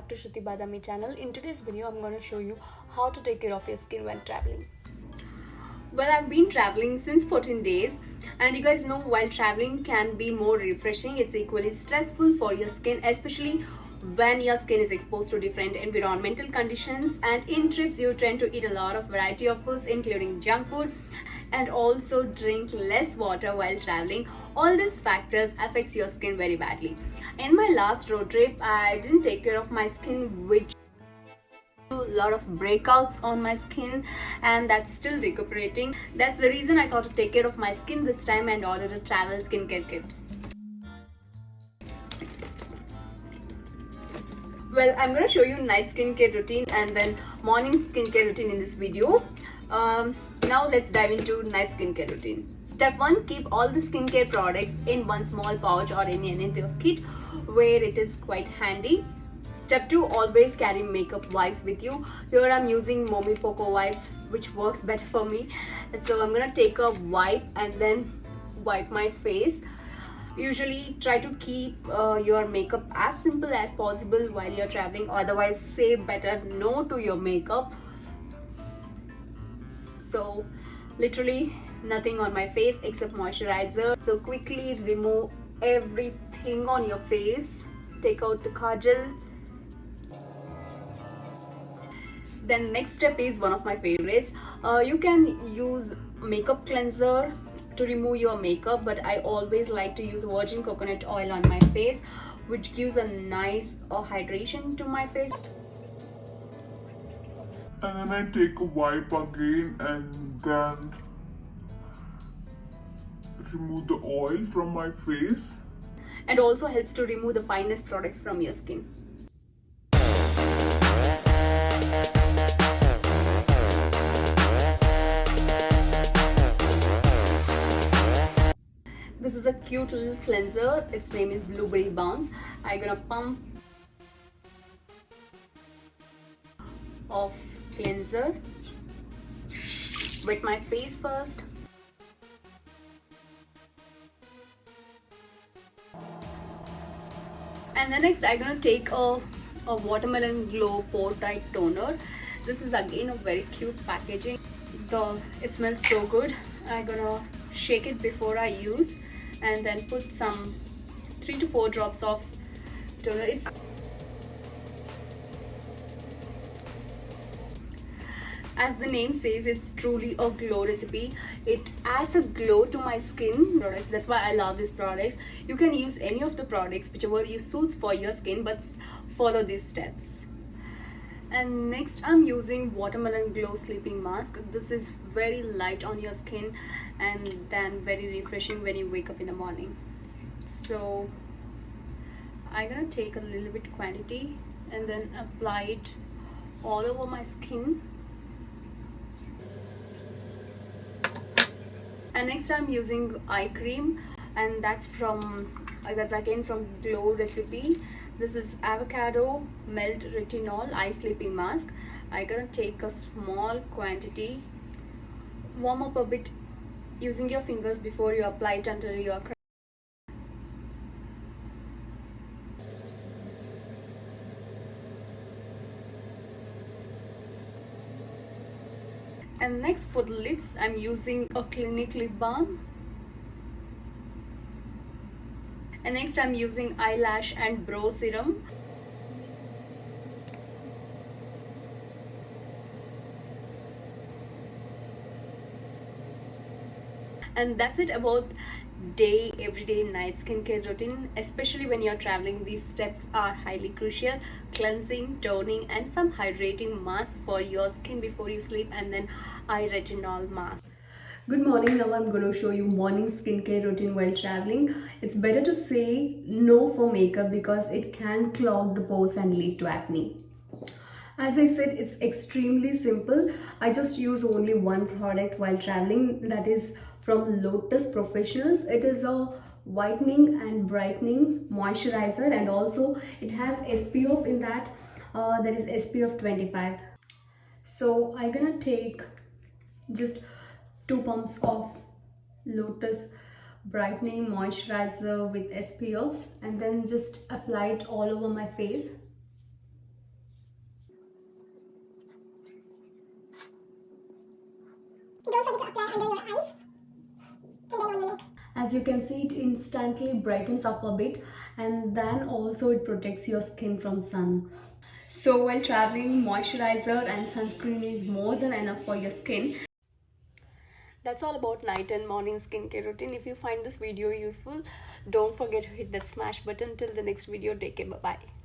back to Shruti Badami channel. In today's video, I'm going to show you how to take care of your skin when traveling. Well, I've been traveling since 14 days and you guys know while traveling can be more refreshing. It's equally stressful for your skin, especially when your skin is exposed to different environmental conditions, and in trips you tend to eat a lot of variety of foods including junk food and also drink less water while traveling. All these factors affects your skin very badly. In my last road trip, I didn't take care of my skin, which a lot of breakouts on my skin, and that's still recuperating. That's the reason I thought to take care of my skin this time and ordered a travel skincare kit. Well, I'm going to show you night skincare routine and then morning skincare routine in this video. Now let's dive into night skincare routine. Step 1, keep all the skincare products in one small pouch or in any kit where it is quite handy. Step 2, always carry makeup wipes with you. Here I'm using Momi Poco wipes, which works better for me. So I'm gonna take a wipe and then wipe my face. Usually try to keep your makeup as simple as possible while you're traveling, otherwise say better no to your makeup. So literally nothing on my face except moisturizer. So quickly remove everything on your face. Take out the kajal. Then next step is one of my favorites. You can use makeup cleanser to remove your makeup, but I always like to use virgin coconut oil on my face, which gives a nice hydration to my face. And then I take a wipe again and then remove the oil from my face. And also helps to remove the finest products from your skin. This is a cute little cleanser. Its name is Blueberry Bounce. I'm gonna pump of cleanser with my face first. And then next I'm gonna take a Watermelon Glow Pore Tight Toner. This is again a very cute packaging. It smells so good. I'm gonna shake it before I use and then put some 3 to 4 drops of toner. As the name says, it's truly a glow recipe. It adds a glow to my skin. That's why I love these products. You can use any of the products, whichever you suits for your skin, but follow these steps. And next I'm using Watermelon Glow Sleeping Mask. This is very light on your skin and then very refreshing when you wake up in the morning. So I'm gonna take a little bit quantity and then apply it all over my skin. And next I'm using eye cream, and that's again from Glow Recipe. This is Avocado Melt Retinol Eye Sleeping Mask. I'm gonna take a small quantity, warm up a bit using your fingers before you apply it under your crown. And next for the lips, I'm using a Clinique lip balm. And next I'm using eyelash and brow serum. And that's it about everyday night skincare routine. Especially when you're traveling, these steps are highly crucial. Cleansing, toning and some hydrating mask for your skin before you sleep, and then eye retinol mask. Good morning. Now I'm going to show you morning skincare routine while traveling. It's better to say no for makeup because it can clog the pores and lead to acne. As I said, it's extremely simple. I just use only one product while traveling, that is from Lotus Professionals. It is a whitening and brightening moisturizer, and also it has SPF in that, that is SPF 25. So I'm gonna take just 2 pumps of Lotus brightening moisturizer with SPF and then just apply it all over my face. As you can see, it instantly brightens up a bit, and then also it protects your skin from sun. So while traveling, moisturizer and sunscreen is more than enough for your skin. That's all about night and morning skincare routine. If you find this video useful, don't forget to hit that smash button. Till the next video, take care. Bye bye.